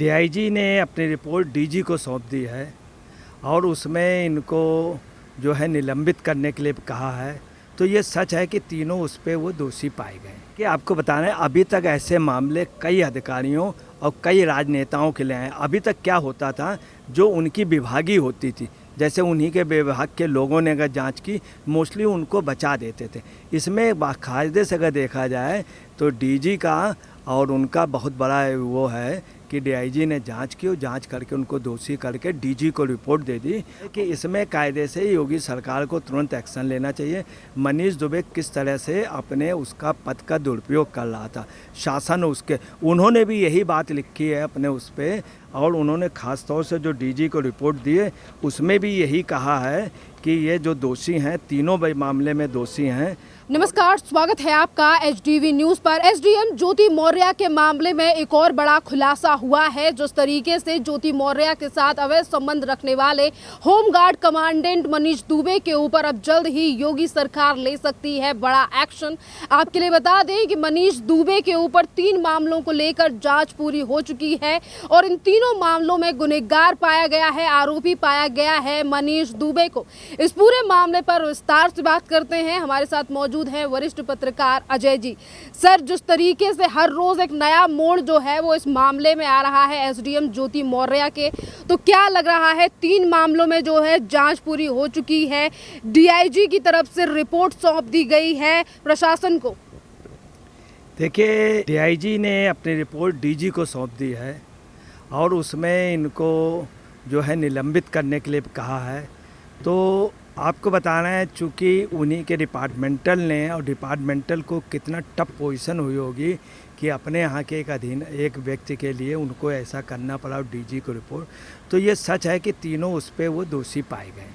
DIG ने अपनी report DG को सौंप दी है और उसमें इनको जो है निलंबित करने के लिए कहा है। तो ये सच है कि तीनों उस पर वो दोषी पाए गए। कि आपको बताना है, अभी तक ऐसे मामले कई अधिकारियों और कई राजनेताओं के लिए हैं। अभी तक क्या होता था, जो उनकी विभागीय होती थी, जैसे उन्हीं के विभाग के लोगों ने अगर जांच की, मोस्टली उनको बचा देते थे। इसमें बाकायदे से अगर देखा जाए तो डीजी का और उनका बहुत बड़ा वो है कि डीआईजी ने जांच की और जांच करके उनको दोषी करके डीजी को रिपोर्ट दे दी कि इसमें कायदे से योगी सरकार को तुरंत एक्शन लेना चाहिए। मनीष दुबे किस तरह से अपने उसका पद का दुरुपयोग कर रहा था, शासन उसके, उन्होंने भी यही बात लिखी है अपने उस पर। और उन्होंने ख़ास तौर से जो डीजी को रिपोर्ट दी है उसमें भी यही कहा है कि ये जो दोषी हैं, तीनों मामले में दोषी हैं। नमस्कार, स्वागत है आपका एचडीवी न्यूज पर। एसडीएम ज्योति मौर्य के मामले में एक और बड़ा खुलासा हुआ है। जिस तरीके से ज्योति मौर्य के साथ अवैध संबंध रखने वाले होमगार्ड कमांडेंट मनीष दुबे के ऊपर अब जल्द ही योगी सरकार ले सकती है बड़ा एक्शन। आपके लिए बता दें कि मनीष दुबे के ऊपर 3 मामलों को लेकर जांच पूरी हो चुकी है और इन तीनों मामलों में गुनहगार पाया गया है, आरोपी पाया गया है मनीष दुबे को। इस पूरे मामले पर विस्तार से बात करते हैं। हमारे साथ मौजूद हैं वरिष्ठ पत्रकार अजय जी। सर, जिस तरीके से हर रोज एक नया मोड़ जो है वो इस मामले में आ रहा है एसडीएम ज्योति मौर्य के, तो क्या लग रहा है 3 मामलों में जो है जांच पूरी हो चुकी है, डीआईजी की तरफ से रिपोर्ट सौंप दी गई है प्रशासन को? देखिए, डीआईजी ने अपनी रिपोर्ट डीजी को सौंप दी है और उसमें इनको जो है निलंबित करने के लिए कहा है। तो आपको बताना है, चूँकि उन्हीं के डिपार्टमेंटल ने, और डिपार्टमेंटल को कितना टफ पोजीशन हुई होगी कि अपने यहाँ के एक व्यक्ति के लिए उनको ऐसा करना पड़ा और डीजी को रिपोर्ट। तो ये सच है कि तीनों उस पर वो दोषी पाए गए।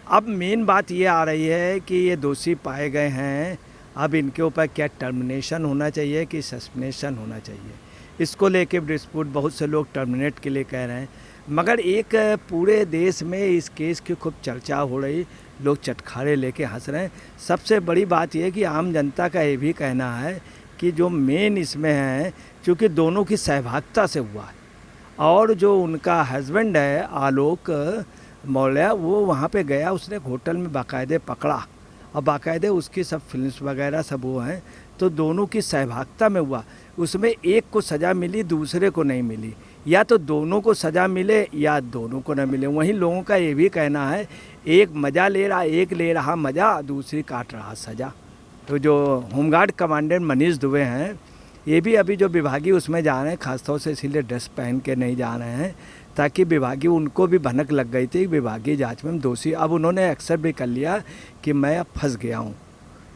अब मेन बात ये आ रही है कि ये दोषी पाए गए हैं, अब इनके ऊपर क्या टर्मिनेशन होना चाहिए कि सस्पेंशन होना चाहिए, इसको लेके डिस्प्यूट बहुत से लोग टर्मिनेट के लिए कह रहे हैं। मगर एक पूरे देश में इस केस की खूब चर्चा हो रही, लोग चटखारे लेके हंस रहे हैं। सबसे बड़ी बात यह कि आम जनता का ये भी कहना है कि जो मेन इसमें है, क्योंकि दोनों की सहभागिता से हुआ है और जो उनका हस्बैंड है आलोक मौर्य, वो वहाँ पे गया, उसने होटल में बाकायदे पकड़ा और बाकायदे उसकी सब फिल्म्स वगैरह सब वो हैं। तो दोनों की सहभागिता में हुआ, उसमें एक को सज़ा मिली, दूसरे को नहीं मिली। या तो दोनों को सज़ा मिले या दोनों को न मिले। वहीं लोगों का ये भी कहना है, एक मज़ा ले रहा, एक ले रहा मज़ा, दूसरी काट रहा सज़ा। तो जो होमगार्ड कमांडेंट मनीष दुबे हैं, ये भी अभी जो विभागीय उसमें जा रहे हैं, खासतौर से इसीलिए ड्रेस पहन के नहीं जा रहे हैं ताकि विभागीय, उनको भी भनक लग गई थी विभागीय जांच में दोषी। अब उन्होंने एक्सेप्ट भी कर लिया कि मैं अब फंस गया हूँ,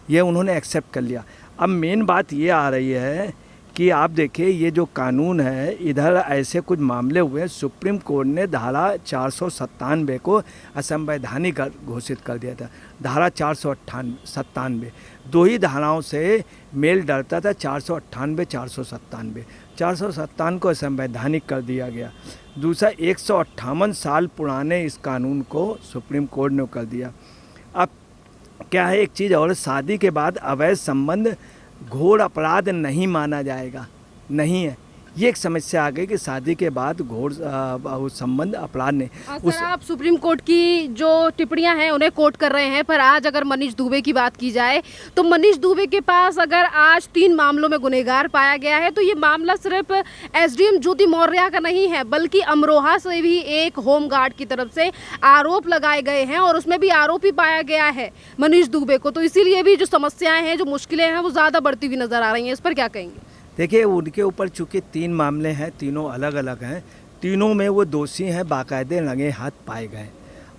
ये उन्होंने एक्सेप्ट कर लिया। अब मेन बात ये आ रही है कि आप देखिए, ये जो कानून है, इधर ऐसे कुछ मामले हुए, सुप्रीम कोर्ट ने धारा 497 को असंवैधानिक घोषित कर दिया था। धारा 497, 2 ही धाराओं से मेल डलता था, 498, 497। 457 को असंवैधानिक कर दिया गया। दूसरा, 158 साल पुराने इस कानून को सुप्रीम कोर्ट ने कर दिया। अब क्या है, एक चीज़ और, शादी के बाद अवैध संबंध घोर अपराध नहीं माना जाएगा, नहीं है। ये एक समस्या आ गई कि शादी के बाद घोर संबंध अपराध नहीं। सर, आप सुप्रीम कोर्ट की जो टिप्पणियां हैं उन्हें कोट कर रहे हैं, पर आज अगर मनीष दुबे की बात की जाए तो मनीष दुबे के पास अगर आज 3 मामलों में गुनहगार पाया गया है, तो ये मामला सिर्फ एसडीएम ज्योति मौर्य का नहीं है, बल्कि अमरोहा से भी एक होमगार्ड की तरफ से आरोप लगाए गए हैं और उसमें भी आरोपी पाया गया है मनीष दुबे को। तो इसीलिए भी जो समस्याएं हैं, जो मुश्किलें हैं, वो ज़्यादा बढ़ती हुई नजर आ रही हैं। इस पर क्या कहेंगे? देखिए, उनके ऊपर चूँकि 3 मामले हैं, तीनों अलग अलग हैं, तीनों में वो दोषी हैं, बाकायदे रंगे हाथ पाए गए।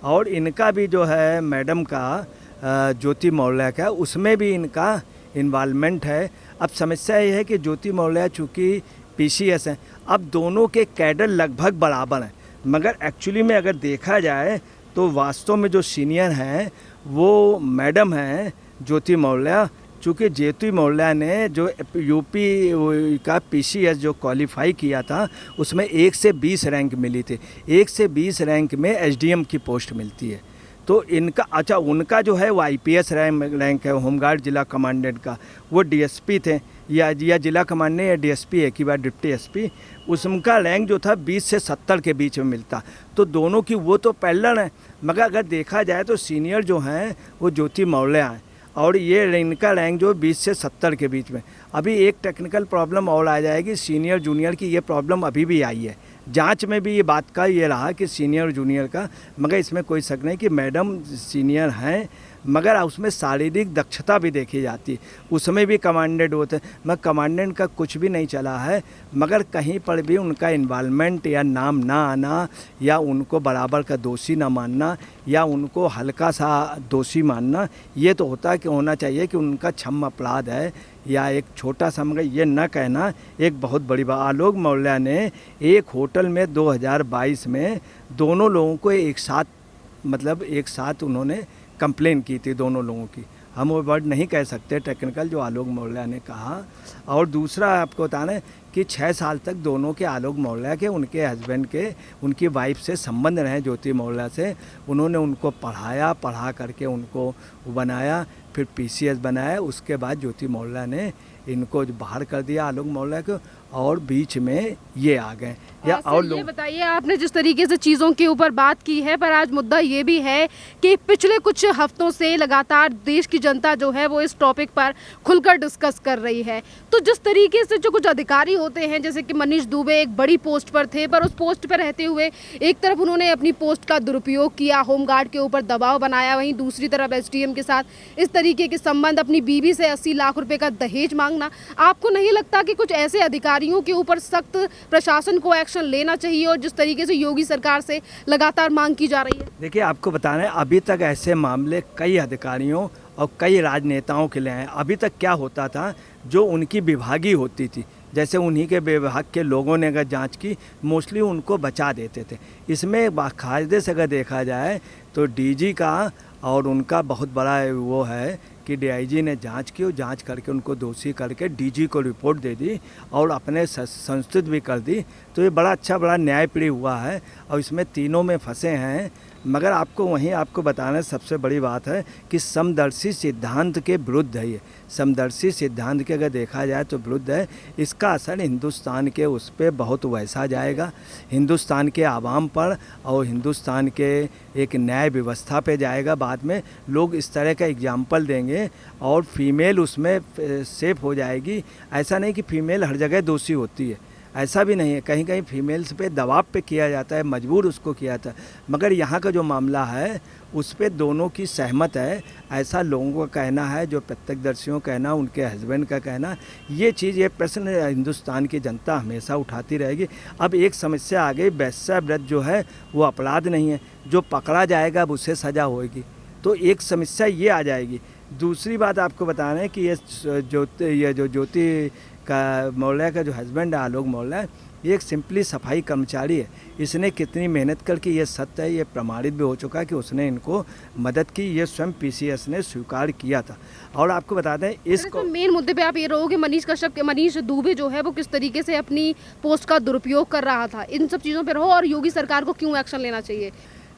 और इनका भी जो है, मैडम का ज्योति मौर्य का, उसमें भी इनका इन्वॉल्वमेंट है। अब समस्या ये है कि ज्योति मौर्य चूँकि पीसीएस हैं, अब दोनों के कैडर लगभग बराबर हैं, मगर एक्चुअली में अगर देखा जाए तो वास्तव में जो सीनियर हैं वो मैडम हैं ज्योति मौर्य। चूँकि ज्योति मौर्य ने जो यूपी का पीसीएस जो क्वालिफाई किया था, उसमें 1 से 20 रैंक मिली थी। 1 से 20 रैंक में एसडीएम की पोस्ट मिलती है। तो इनका, अच्छा, उनका जो है वो आईपीएस रैंक है, होमगार्ड जिला कमांडेंट का, वो डीएसपी थे। या जिला कमांडेंट या डीएसपी, एक ही बार डिप्टी एसपी, उसका रैंक जो था 20 से 70 के बीच में मिलता। तो दोनों की वो तो पैरेलल है, मगर अगर देखा जाए तो सीनियर जो हैं वो ज्योति मौर्य हैं और ये इनका रैंक जो 20 से 70 के बीच में। अभी एक टेक्निकल प्रॉब्लम और आ जाएगी, सीनियर जूनियर की ये प्रॉब्लम अभी भी आई है। जांच में भी ये बात का ये रहा कि सीनियर और जूनियर का, मगर इसमें कोई शक नहीं कि मैडम सीनियर हैं, मगर उसमें शारीरिक दक्षता भी देखी जाती है, उसमें भी कमांडेंट होते हैं। मगर कमांडेंट का कुछ भी नहीं चला है, मगर कहीं पर भी उनका इन्वॉल्वमेंट या नाम ना आना या उनको बराबर का दोषी ना मानना या उनको हल्का सा दोषी मानना, ये तो होता है कि होना चाहिए कि उनका क्षम अपराध है या एक छोटा सा, मगर ये न कहना एक बहुत बड़ी बात। आलोक मौर्य ने एक होटल में 2022 में दोनों लोगों को एक साथ उन्होंने कंप्लेन की थी, दोनों लोगों की। हम वो वर्ड नहीं कह सकते टेक्निकल जो आलोक मौर्य ने कहा। और दूसरा आपको बताना है कि 6 साल तक दोनों के, आलोक मौर्य के, उनके हस्बैंड के, उनकी वाइफ से संबंध रहे ज्योति मौर्य से। उन्होंने उनको पढ़ा करके उनको बनाया, फिर पीसीएस बनाया। उसके बाद ज्योति मौर्य ने इनको बाहर कर दिया आलोक मौर्य को, और बीच में ये आ गए। या और ये बताइए, आपने जिस तरीके से चीज़ों के ऊपर बात की है, पर आज मुद्दा ये भी है कि पिछले कुछ हफ्तों से लगातार देश की जनता जो है वो इस टॉपिक पर खुलकर डिस्कस कर रही है। तो जिस तरीके से जो कुछ अधिकारी होते हैं, जैसे कि मनीष दुबे एक बड़ी पोस्ट पर थे, पर उस पोस्ट पर रहते हुए एक तरफ उन्होंने अपनी पोस्ट का दुरुपयोग किया, होमगार्ड के ऊपर दबाव बनाया, वहीं दूसरी तरफ एसडीएम के साथ इस तरीके के संबंध, अपनी बीवी से 80 लाख रुपए का दहेज मांगना। आपको नहीं लगता कि कुछ ऐसे अधिकारियों के ऊपर सख्त प्रशासन को एक्शन लेना चाहिए, और जिस तरीके से योगी सरकार से लगातार मांग की जा रही है? देखिए, आपको बताना है, अभी तक ऐसे मामले कई अधिकारियों और कई राजनेताओं के लिए हैं। अभी तक क्या होता था, जो उनकी विभागीय होती थी, जैसे उन्हीं के विभाग के लोगों ने अगर जांच की, मोस्टली उनको बचा देते थे। इसमें बाकायदे से अगर देखा जाए तो डीजी का और उनका बहुत बड़ा वो है कि डीआईजी ने जांच की और जांच करके उनको दोषी करके डीजी को रिपोर्ट दे दी और अपने संस्तुत भी कर दी। तो ये बड़ा न्यायप्रिय हुआ है और इसमें तीनों में फंसे हैं। मगर आपको बताना सबसे बड़ी बात है कि समदर्शी सिद्धांत के विरुद्ध है। ये समदर्शी सिद्धांत के अगर देखा जाए तो विरुद्ध है। इसका असर हिंदुस्तान के उस पर बहुत वैसा जाएगा, हिंदुस्तान के आवाम पर और हिंदुस्तान के एक न्याय व्यवस्था पे जाएगा। बाद में लोग इस तरह का एग्जाम्पल देंगे और फीमेल उसमें सेफ हो जाएगी। ऐसा नहीं कि फीमेल हर जगह दोषी होती है, ऐसा भी नहीं है। कहीं कहीं फीमेल्स पे दबाव पे किया जाता है, मजबूर उसको किया जाता है। मगर यहाँ का जो मामला है उस पे दोनों की सहमत है, ऐसा लोगों का कहना है, जो प्रत्यक्षदर्शियों का कहना, उनके हस्बैंड का कहना। ये चीज़, ये प्रश्न हिंदुस्तान की जनता हमेशा उठाती रहेगी। अब एक समस्या आ गई, वेश्याव्रत जो है वो अपराध नहीं है, जो पकड़ा जाएगा अब उसे सज़ा होगी। तो एक समस्या ये आ जाएगी। दूसरी बात आपको बताना है कि ये जो ज्योति का मौर्य का जो हस्बैंड है आलोक मौर्य, ये एक सिंपली सफाई कर्मचारी है। इसने कितनी मेहनत करके, ये सत्य है, ये प्रमाणित भी हो चुका है कि उसने इनको मदद की। ये स्वयं पीसीएस ने स्वीकार किया था। और आपको बता दें इसको मेन मुद्दे पे आप ये रहोगे, मनीष दुबे जो है वो किस तरीके से अपनी पोस्ट का दुरुपयोग कर रहा था, इन सब चीज़ों पे रहो, और योगी सरकार को क्यों एक्शन लेना चाहिए?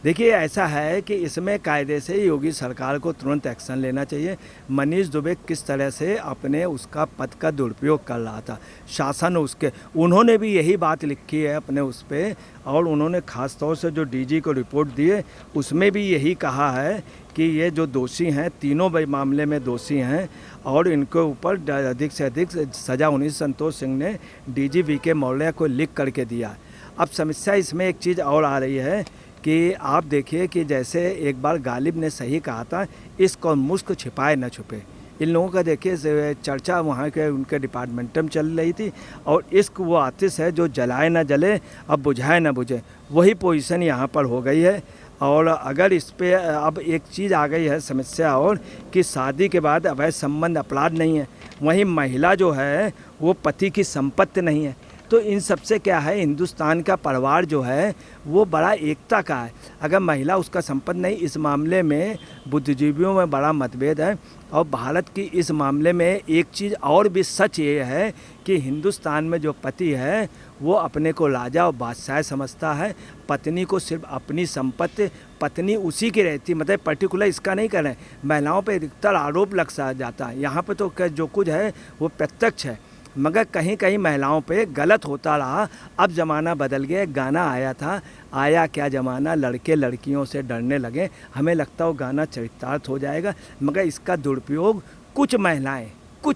देखिए, ऐसा है कि इसमें कायदे से योगी सरकार को तुरंत एक्शन लेना चाहिए। मनीष दुबे किस तरह से अपने उसका पद का दुरुपयोग कर रहा था, शासन उन्होंने भी यही बात लिखी है अपने उस पर, और उन्होंने ख़ास तौर से जो डीजी को रिपोर्ट दी है उसमें भी यही कहा है कि ये जो दोषी हैं, तीनों मामले में दोषी हैं और इनके ऊपर अधिक से अधिक सज़ा होनी। संतोष सिंह ने डीजी वीके मौर्य को लिख करके दिया। अब समस्या इसमें एक चीज़ और आ रही है कि आप देखिए कि जैसे एक बार गालिब ने सही कहा था, इश्क और मुश्क छिपाए न छुपे। इन लोगों का देखिए चर्चा वहाँ के उनके डिपार्टमेंट में चल रही थी, और इश्क वो आतिश है जो जलाए ना जले, अब बुझाए ना बुझे, वही पोजीशन यहाँ पर हो गई है। और अगर इस पे अब एक चीज़ आ गई है समस्या, और कि शादी के बाद अवैध संबंध अपराध नहीं है, वहीं महिला जो है वो पति की संपत्ति नहीं है। तो इन सबसे क्या है, हिंदुस्तान का परिवार जो है वो बड़ा एकता का है। अगर महिला उसका संपत्ति नहीं, इस मामले में बुद्धिजीवियों में बड़ा मतभेद है। और भारत की इस मामले में एक चीज़ और भी सच ये है कि हिंदुस्तान में जो पति है वो अपने को राजा और बादशाह समझता है। पत्नी को सिर्फ अपनी संपत्ति, पत्नी उसी की रहती, मतलब पर्टिकुलर इसका नहीं कर रहे हैं। महिलाओं पे अधिकतर आरोप लग सा जाता है, यहाँ पे तो जो कुछ है वो प्रत्यक्ष है, मगर कहीं कहीं महिलाओं पे गलत होता रहा। अब ज़माना बदल गया। गाना आया था, आया क्या ज़माना, लड़के लड़कियों से डरने लगे। हमें लगता है वो गाना चरितार्थ हो जाएगा, मगर इसका दुरुपयोग कुछ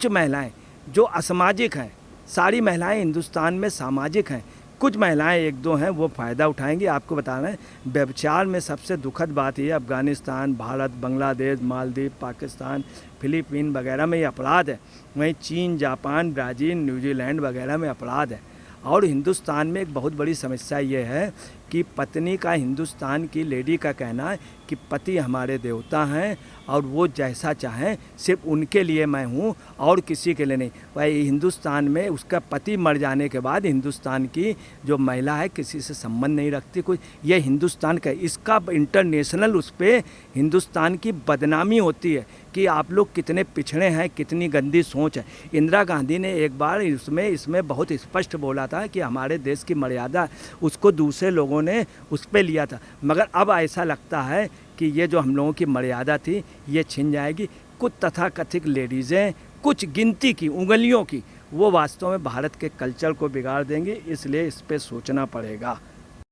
महिलाएं जो असामाजिक हैं, सारी महिलाएं हिंदुस्तान में सामाजिक हैं, कुछ महिलाएं एक दो हैं वो फ़ायदा उठाएंगी। आपको बता रहे हैं व्यभिचार में सबसे दुखद बात ये अफ़गानिस्तान, भारत, बांग्लादेश, मालदीव, पाकिस्तान, फिलीपीन वगैरह में ये अपराध है। वहीं चीन, जापान, ब्राज़ील, न्यूजीलैंड वगैरह में अपराध है। और हिंदुस्तान में एक बहुत बड़ी समस्या ये है कि पत्नी का, हिंदुस्तान की लेडी का कहना है कि पति हमारे देवता हैं और वो जैसा चाहें, सिर्फ उनके लिए मैं हूँ और किसी के लिए नहीं। वही हिंदुस्तान में उसका पति मर जाने के बाद हिंदुस्तान की जो महिला है किसी से संबंध नहीं रखती कुछ। ये हिंदुस्तान का, इसका इंटरनेशनल उस पर हिंदुस्तान की बदनामी होती है कि आप लोग कितने पिछड़े हैं, कितनी गंदी सोच है। इंदिरा गांधी ने एक बार इसमें बहुत स्पष्ट बोला था कि हमारे देश की मर्यादा, उसको दूसरे लोगों ने उस पर लिया था। मगर अब ऐसा लगता है कि ये जो हम लोगों की मर्यादा थी ये छिन जाएगी। कुछ तथाकथित लेडीज़ें, कुछ गिनती की उंगलियों की, वो वास्तव में भारत के कल्चर को बिगाड़ देंगी। इसलिए इस पर सोचना पड़ेगा।